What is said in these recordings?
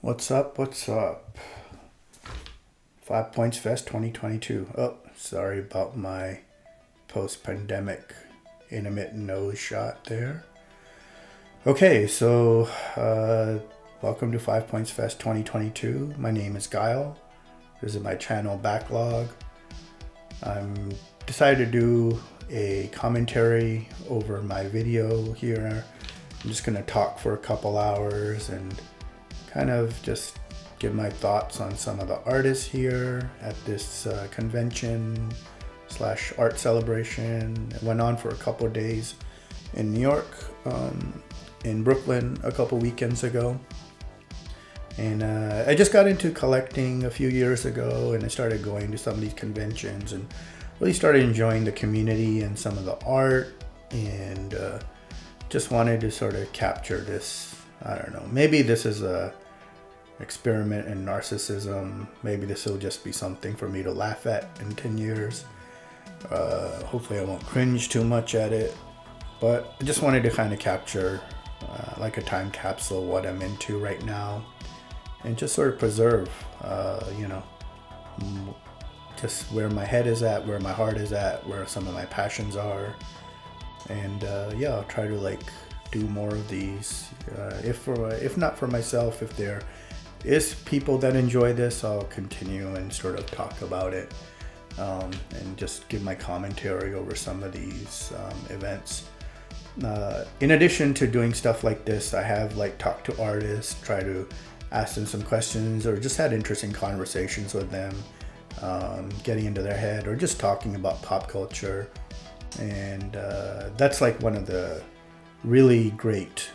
What's up? What's up? 5 Points Fest 2022. Oh, sorry about my post-pandemic intermittent nose shot there. Okay, so welcome to 5 Points Fest 2022. My name is Guile. This is my channel backlog. I'm decided to do a commentary over my video here. I'm just gonna talk for a couple hours and kind of just give my thoughts on some of the artists here at this convention slash art celebration. It went on for a couple of days in New York, in Brooklyn a couple weekends ago. And I just got into collecting a few years ago, and I started going to some of these conventions and really started enjoying the community and some of the art, and just wanted to sort of capture this. I don't know, maybe this is a experiment in narcissism. Maybe this will just be something for me to laugh at in 10 years. Hopefully I won't cringe too much at it, but I just wanted to kind of capture like a time capsule what I'm into right now, and just sort of preserve just where my head is at, where my heart is at, where some of my passions are. And yeah, I'll try to like do more of these. If not for myself, if there is people that enjoy this, I'll continue and sort of talk about it, and just give my commentary over some of these events. In addition to doing stuff like this, I have like talked to artists, try to ask them some questions, or just had interesting conversations with them, getting into their head, or just talking about pop culture. And that's like one of the really great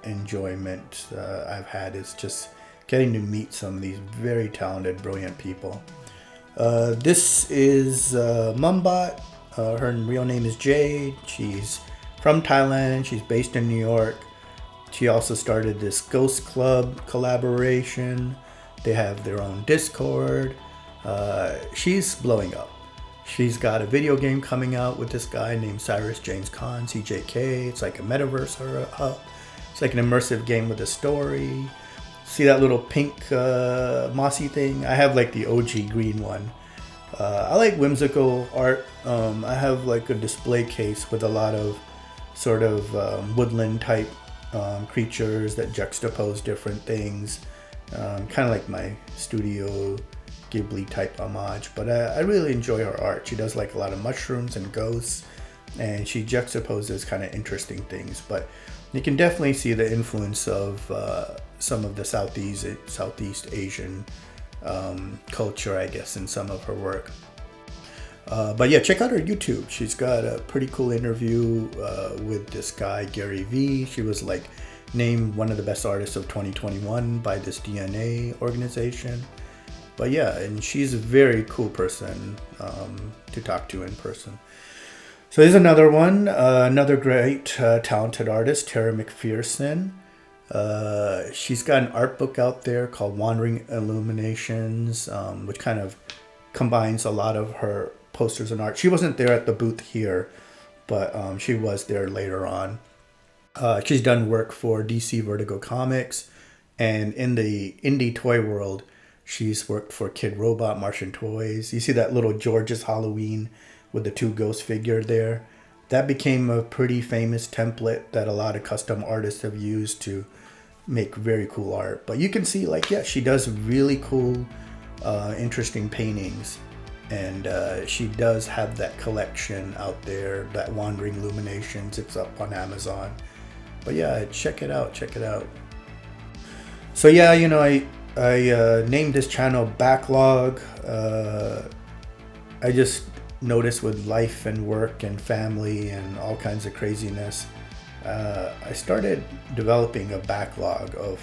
enjoyment I've had, is just getting to meet some of these very talented, brilliant people. This is Mumbot. Her real name is Jade. She's from Thailand. She's based in New York. She also started this Ghost Club collaboration. They have their own Discord. She's blowing up. She's got a video game coming out with this guy named Cyrus James Khan, CJK. It's like a metaverse hub. It's like an immersive game with a story. See that little pink mossy thing? I have like the OG green one. I like whimsical art. I have like a display case with a lot of sort of woodland type creatures that juxtapose different things. Kind of like my Studio Ghibli type homage, but I really enjoy her art. She does like a lot of mushrooms and ghosts, and she juxtaposes kind of interesting things, but you can definitely see the influence of some of the Southeast Asian culture, I guess, in some of her work. But yeah, check out her YouTube. She's got a pretty cool interview with this guy, Gary V. She was like named one of the best artists of 2021 by this DNA organization. But yeah, and she's a very cool person to talk to in person. So here's another one, another great talented artist, Tara McPherson. She's got an art book out there called Wandering Illuminations, which kind of combines a lot of her posters and art. She wasn't there at the booth here, but she was there later on. She's done work for DC Vertigo Comics, and in the indie toy world, she's worked for Kid Robot, Martian Toys. You see that little George's Halloween with the two ghost figure there? That became a pretty famous template that a lot of custom artists have used to make very cool art. But you can see, like, yeah, she does really cool, interesting paintings. And she does have that collection out there, that Wandering Illuminations. It's up on Amazon. But yeah, check it out, check it out. So yeah, you know, I named this channel Backlog. I just noticed with life and work and family and all kinds of craziness, I started developing a backlog of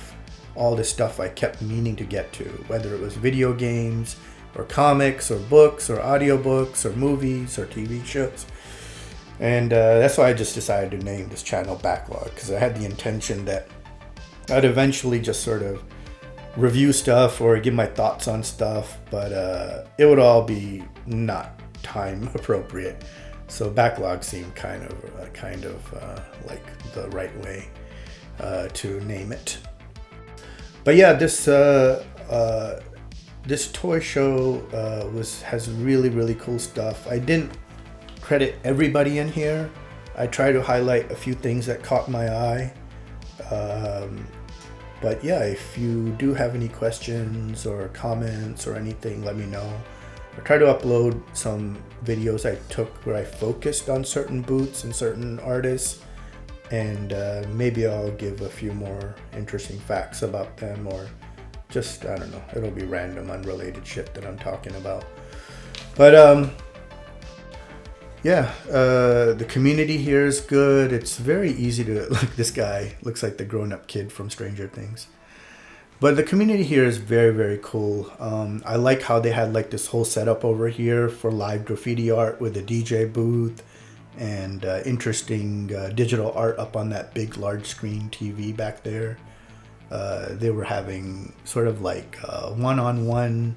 all the stuff I kept meaning to get to, whether it was video games or comics or books or audiobooks or movies or TV shows. And that's why I just decided to name this channel Backlog, because I had the intention that I'd eventually just sort of review stuff or give my thoughts on stuff, but it would all be not time appropriate. So Backlog seemed kind of like the right way to name it. But yeah, this toy show has really cool stuff. I didn't credit everybody in here. I try to highlight a few things that caught my eye. But yeah, if you do have any questions or comments or anything, let me know. I try to upload some videos I took where I focused on certain booths and certain artists, and maybe I'll give a few more interesting facts about them, or just, I don't know, it'll be random, unrelated shit that I'm talking about. But yeah, the community here is good. It's very easy to, like, this guy looks like the grown-up kid from Stranger Things. But the community here is very cool. I like how they had like this whole setup over here for live graffiti art with a DJ booth and interesting digital art up on that big large screen TV back there. They were having sort of like one-on-one,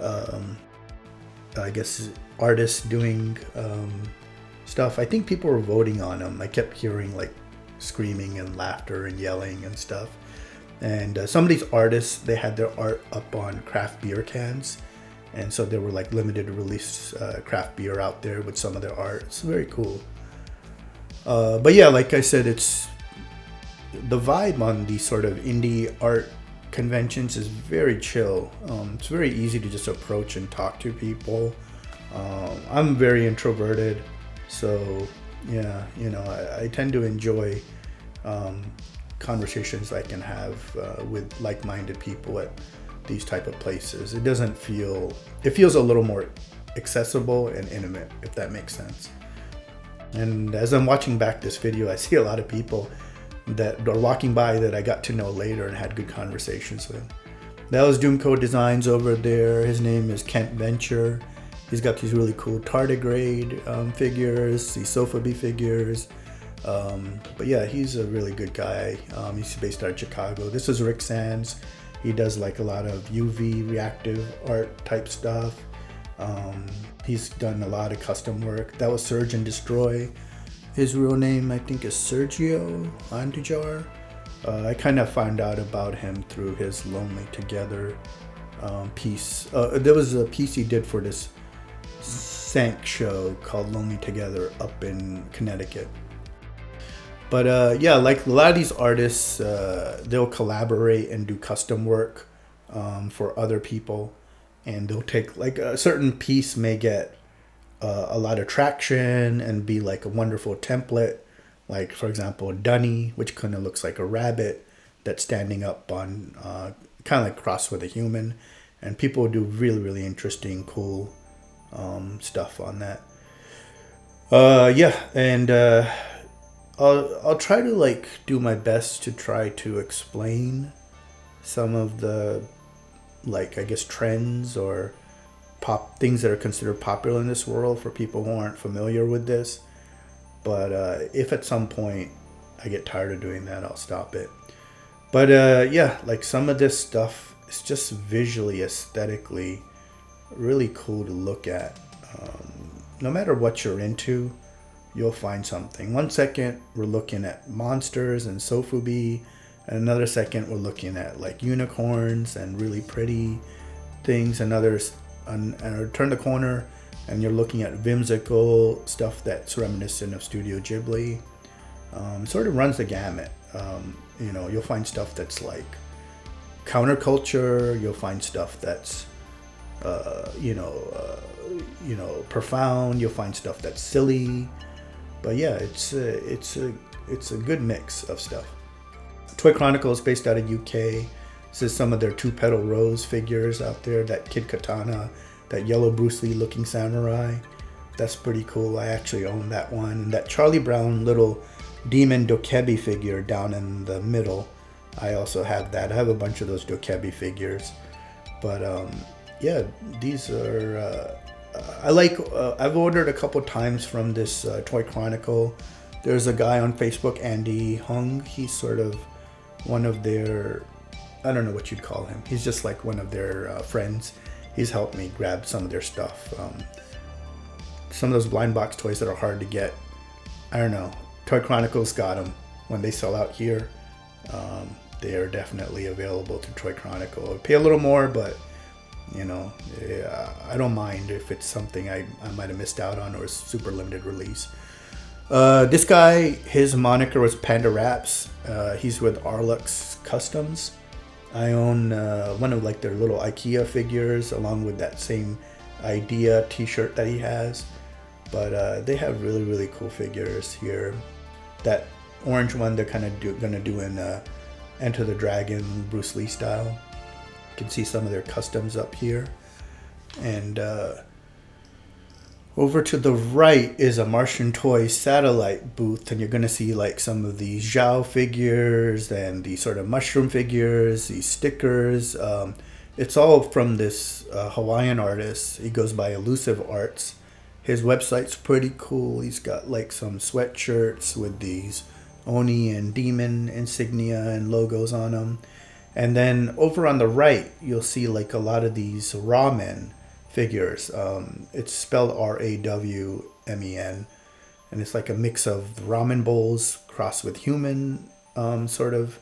I guess, artists doing stuff. I think people were voting on them. I kept hearing like screaming and laughter and yelling and stuff. And some of these artists, they had their art up on craft beer cans. And so there were like limited release craft beer out there with some of their art. It's very cool. But yeah, like I said, it's the vibe on these sort of indie art conventions is very chill. It's very easy to just approach and talk to people. I'm very introverted. So yeah, you know, I tend to enjoy conversations I can have with like-minded people at these type of places. It feels a little more accessible and intimate, if that makes sense. And as I'm watching back this video, I see a lot of people that are walking by that I got to know later and had good conversations with. That was Doomco Designs over there. His name is Kent Venture. He's got these really cool tardigrade figures, these Sophobie figures. But yeah, he's a really good guy. He's based out of Chicago. This is Rick Sands. He does like a lot of UV reactive art type stuff. He's done a lot of custom work. That was Serg and Destroy. His real name, I think, is Sergio Andujar. I kind of found out about him through his Lonely Together piece. There was a piece he did for this Sank show called Lonely Together up in Connecticut. But yeah, like a lot of these artists, they'll collaborate and do custom work for other people. And they'll take, like, a certain piece may get a lot of traction and be like a wonderful template. Like, for example, Dunny, which kind of looks like a rabbit that's standing up on, kind of like crossed with a human. And people do really interesting, cool stuff on that. Yeah, and I'll try to like do my best to try to explain some of the, like, I guess, trends or things that are considered popular in this world for people who aren't familiar with this. But if at some point I get tired of doing that, I'll stop it. But yeah, like some of this stuff is just visually, aesthetically really cool to look at. No matter what you're into, you'll find something. One second we're looking at monsters and Sophobie, and another second we're looking at like unicorns and really pretty things. And turn the corner and you're looking at whimsical stuff that's reminiscent of Studio Ghibli. It sort of runs the gamut. You know, you'll find stuff that's like counterculture. You'll find stuff that's profound. You'll find stuff that's silly. But yeah, it's a good mix of stuff. ToyChronicle is based out of UK. This is some of their Two Petal Rose figures out there. That Kid Katana, that yellow Bruce Lee looking samurai. That's pretty cool. I actually own that one. And that Charlie Brown little demon Dokebi figure down in the middle, I also have that. I have a bunch of those Dokebi figures. But yeah, these are... I've ordered a couple times from this ToyChronicle. There's a guy on Facebook, Andy Hung. He's sort of one of their, I don't know what you'd call him. He's just like one of their friends. He's helped me grab some of their stuff. Some of those blind box toys that are hard to get, I don't know. ToyChronicle's got them when they sell out here. they are definitely available through ToyChronicle. I pay a little more, but you know, yeah, I don't mind if it's something I might have missed out on or is super limited release. This guy, his moniker was Panda Raps. He's with RLUX Customs. I own one of like their little IKEA figures along with that same idea t-shirt that he has. But they have really, really cool figures here. That orange one they're kind of gonna do in Enter the Dragon Bruce Lee style. You can see some of their customs up here. And over to the right is a Martian toy satellite booth, and you're going to see like some of these Zhao figures and these sort of mushroom figures, these stickers. It's all from this Hawaiian artist. He goes by Elusive Arts. His website's pretty cool. He's got like some sweatshirts with these Oni and Demon insignia and logos on them. And then over on the right, you'll see like a lot of these ramen figures. It's spelled RAWMEN, and it's like a mix of ramen bowls crossed with human sort of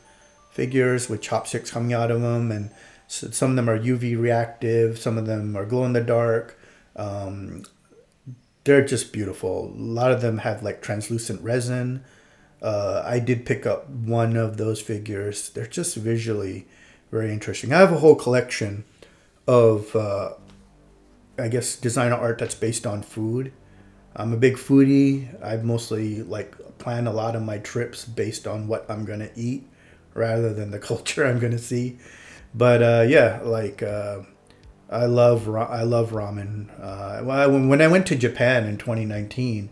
figures with chopsticks coming out of them, and so some of them are UV reactive, some of them are glow in the dark. They're just beautiful. A lot of them have like translucent resin. I did pick up one of those figures. They're just visually very interesting. I have a whole collection of I guess designer art that's based on food. I'm a big foodie. I mostly like plan a lot of my trips based on what I'm gonna eat rather than the culture I'm gonna see. But yeah, like I love ramen. When I went to Japan in 2019,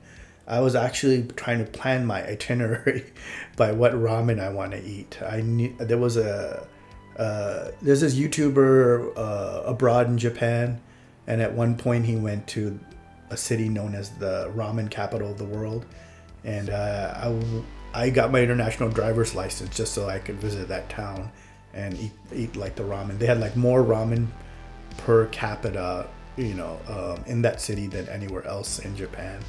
I was actually trying to plan my itinerary by what ramen I want to eat. I knew there was there's this YouTuber abroad in Japan. And at one point he went to a city known as the ramen capital of the world. And I got my international driver's license just so I could visit that town and eat like the ramen. They had like more ramen per capita, you know, in that city than anywhere else in Japan.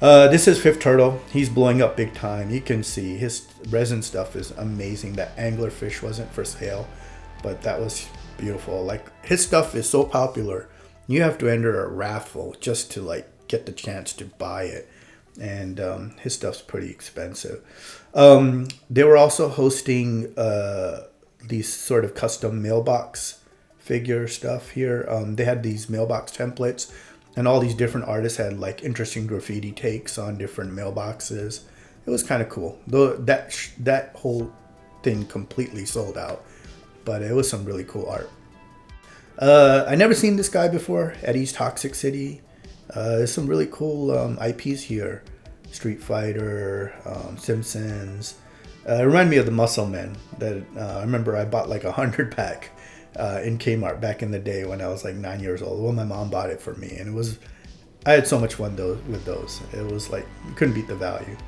This is Fifth Turtle. He's blowing up big time. You can see his resin stuff is amazing. That anglerfish wasn't for sale, but that was beautiful. Like his stuff is so popular. You have to enter a raffle just to like get the chance to buy it, and his stuff's pretty expensive. They were also hosting these sort of custom mailbox figure stuff here. They had these mailbox templates, and all these different artists had like interesting graffiti takes on different mailboxes. It was kind of cool. Though that whole thing completely sold out, but it was some really cool art. I never seen this guy before. Eddie's Toxic City. There's some really cool IPs here. Street Fighter, Simpsons. It reminded me of the Muscle Men. That I remember I bought like 100 pack in Kmart back in the day when I was like 9 years old. Well, my mom bought it for me, and I had so much fun with those. It was like you couldn't beat the value.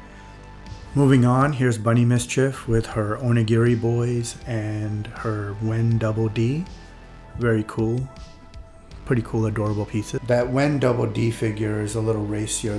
Moving on, here's Bunny Mischief with her Onigiri boys and her Wen Double D. Very cool. Pretty cool, adorable pieces. That Wen Double D figure is a little racier